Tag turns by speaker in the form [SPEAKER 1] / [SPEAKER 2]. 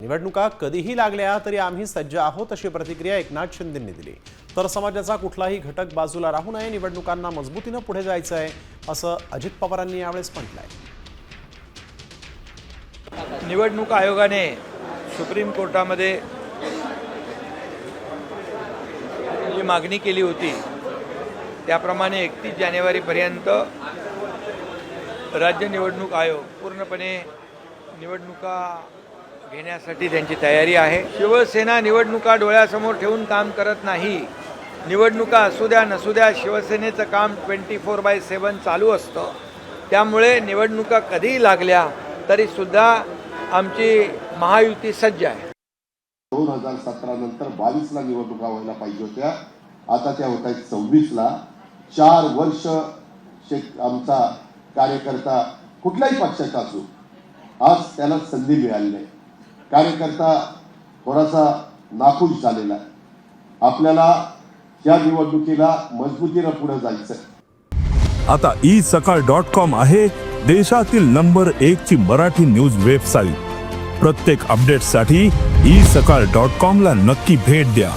[SPEAKER 1] निवडणुका कधीही लागल्या तरी आम्ही सज्ज आहोत अशी प्रतिक्रिया एकनाथ शिंदेंनी दिली। तर समाजाचा कुठलाही घटक बाजूला राहू नये, निवडणुकांना मजबूतीने पुढे जायचं आहे असं अजित पवारांनी यावेळेस म्हटलंय।
[SPEAKER 2] निवडणूक आयोगाने सुप्रीम कोर्टामध्ये जी मागणी केली होती त्याप्रमाणे 31 जानेवारीपर्यंत राज्य निवडणूक आयोग पूर्णपणे निवडणुका घेण्यासाठी त्यांची तयारी आहे। शिवसेना निवडणुका डोळ्यासमोर ठेवून काम करत नाही। निवडणुका असू द्या नसू द्या, शिवसेनेचं काम 24/7 चालू असतं। त्यामुळे निवडणुका कधीही लागल्या तरी सुद्धा आमची महायुती सज्ज आहे।
[SPEAKER 3] 2017 नंतर 22ला निवडणुका व्हायला पाहिजे होत्या, आता त्या होत आहेत 26ला। 4 वर्ष आमचा कार्यकर्ता कुठल्याही पक्षाचा असो, आज त्याला संधी मिळाली नाही। कार्यकर्ता थोडासा नाखुश झालेला आहे। आपल्याला या निवडणुकीला मजबूतीने पुढे जायचं।
[SPEAKER 4] आता isakal.com आहे देशातील नंबर 1 ची मराठी न्यूज वेबसाईट। प्रत्येक अपडेटसाठी isakal.com ला नक्की भेट द्या।